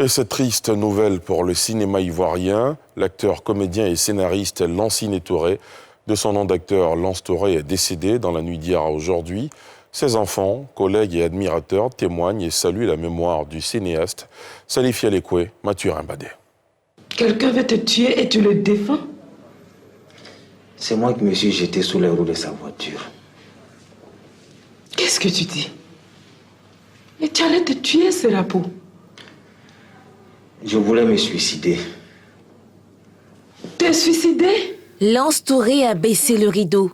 Et cette triste nouvelle pour le cinéma ivoirien, l'acteur, comédien et scénariste Lansine Touré, de son nom d'acteur Lance Touré, est décédé dans la nuit d'hier à aujourd'hui. Ses enfants, collègues et admirateurs témoignent et saluent la mémoire du cinéaste Salif Yalekwe, Mathurin Badé. Quelqu'un veut te tuer et tu le défends? C'est moi qui me suis jeté sous les roues de sa voiture. Qu'est-ce que tu dis? Mais tu allais te tuer, Serapo. Je voulais me suicider. Te suicider? Lance Touré a baissé le rideau.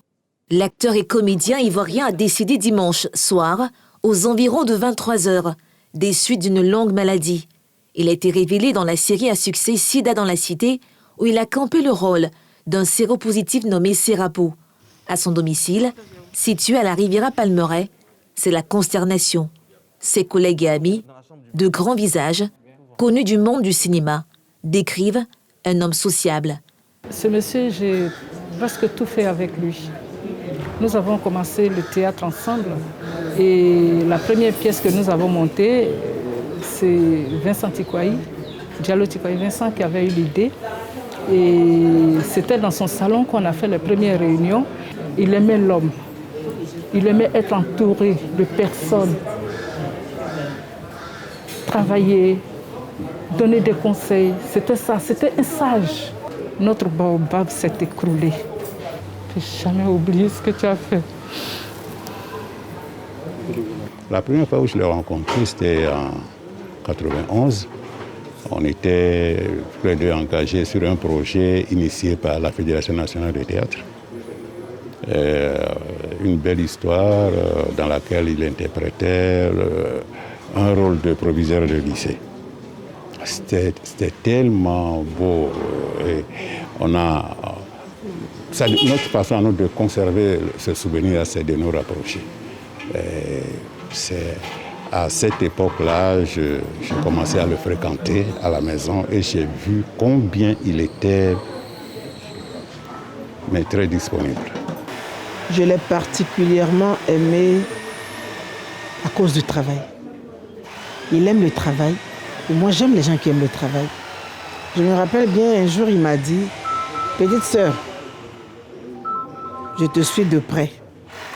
L'acteur et comédien ivoirien a décédé dimanche soir, aux environs de 23 heures, des suites d'une longue maladie. Il a été révélé dans la série à succès Sida dans la Cité, où il a campé le rôle d'un séropositif nommé Serapo. À son domicile, situé à la Riviera Palmeraie, c'est la consternation. Ses collègues et amis, de grands visages, connus du monde du cinéma, décrivent un homme sociable. Ce monsieur, j'ai presque tout fait avec lui. Nous avons commencé le théâtre ensemble et la première pièce que nous avons montée, c'est Vincent Tikwaï, Diallo Tikwaï Vincent qui avait eu l'idée. Et c'était dans son salon qu'on a fait les premières réunions. Il aimait l'homme, il aimait être entouré de personnes, travailler, donner des conseils. C'était ça, c'était un sage. Notre baobab s'est écroulé. Je n'ai jamais oublié ce que tu as fait. La première fois où je l'ai rencontré, c'était en 91. On était tous les deux engagés sur un projet initié par la Fédération nationale de théâtre. Une belle histoire dans laquelle il interprétait un rôle de proviseur de lycée. C'était tellement beau. Et on a, notre façon à nous de conserver ce souvenir, c'est de nous rapprocher. C'est à cette époque-là, j'ai commencé à le fréquenter à la maison et j'ai vu combien il était mais très disponible. Je l'ai particulièrement aimé à cause du travail. Il aime le travail. Et moi, j'aime les gens qui aiment le travail. Je me rappelle bien, un jour, il m'a dit « Petite sœur, je te suis de près.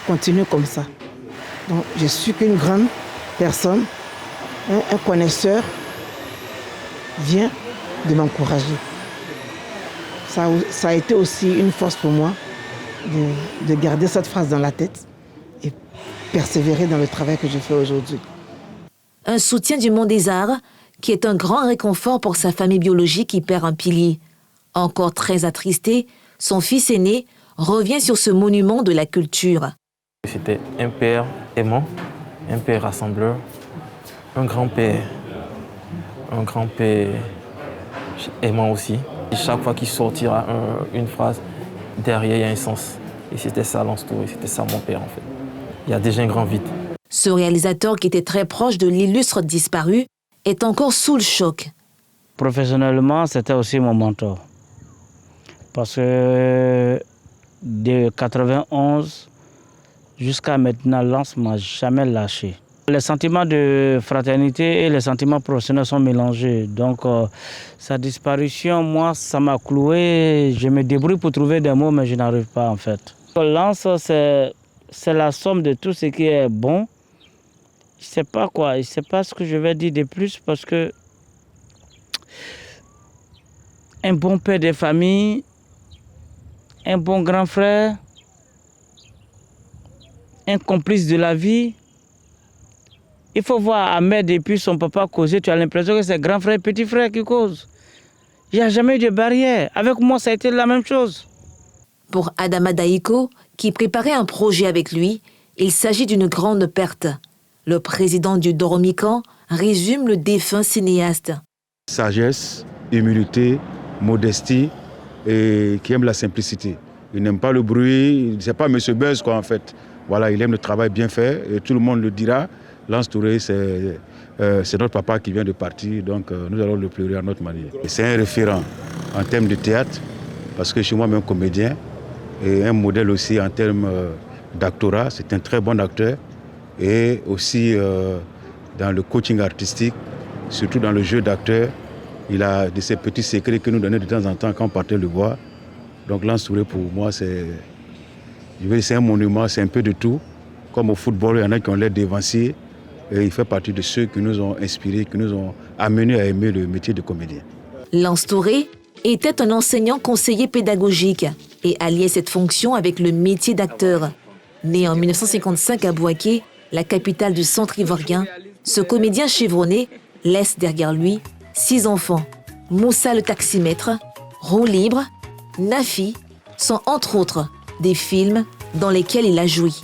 Continue comme ça. » Donc, je suis qu'une grande personne, un connaisseur, vient de m'encourager. Ça a été aussi une force pour moi de garder cette phrase dans la tête et persévérer dans le travail que je fais aujourd'hui. Un soutien du monde des arts qui est un grand réconfort pour sa famille biologique qui perd un pilier. Encore très attristé, son fils aîné revient sur ce monument de la culture. C'était un père aimant, un père rassembleur, un grand-père aimant aussi. Et chaque fois qu'il sortira une phrase, derrière il y a un sens. Et c'était ça Lance Touré, c'était ça mon père en fait. Il y a déjà un grand vide. Ce réalisateur qui était très proche de l'illustre disparu est encore sous le choc. Professionnellement, c'était aussi mon mentor. Parce que de 91 jusqu'à maintenant, Lance ne m'a jamais lâché. Les sentiments de fraternité et les sentiments professionnels sont mélangés. Donc, sa disparition, moi, ça m'a cloué. Je me débrouille pour trouver des mots, mais je n'arrive pas en fait. Lance, c'est la somme de tout ce qui est bon. Je ne sais pas ce que je vais dire de plus parce que un bon père de famille, un bon grand frère, un complice de la vie. Il faut voir Ahmed et puis son papa causer, tu as l'impression que c'est grand frère et petit frère qui causent. Il n'y a jamais eu de barrière. Avec moi, ça a été la même chose. Pour Adama Daïko, qui préparait un projet avec lui, il s'agit d'une grande perte. Le président du Doromican résume le défunt cinéaste. Sagesse, humilité, modestie et qui aime la simplicité. Il n'aime pas le bruit, c'est pas Monsieur Buzz quoi en fait. Voilà, il aime le travail bien fait et tout le monde le dira. Lance Touré, c'est notre papa qui vient de partir, donc nous allons le pleurer à notre manière. C'est un référent en termes de théâtre, parce que je suis moi-même comédien, et un modèle aussi en termes d'actorat. C'est un très bon acteur. Et aussi dans le coaching artistique, surtout dans le jeu d'acteur. Il a de ces petits secrets que nous donnait de temps en temps quand on partait le voir. Donc Lance Touré, pour moi, c'est un monument, c'est un peu de tout. Comme au football, il y en a qui ont l'air dévanciers. Et il fait partie de ceux qui nous ont inspirés, qui nous ont amenés à aimer le métier de comédien. Lance Touré était un enseignant conseiller pédagogique et alliait cette fonction avec le métier d'acteur. Né en 1955 à Bouaké, la capitale du centre ivoirien, ce comédien chevronné laisse derrière lui 6 enfants. Moussa le taximètre, Roue libre, Nafi sont entre autres des films dans lesquels il a joui.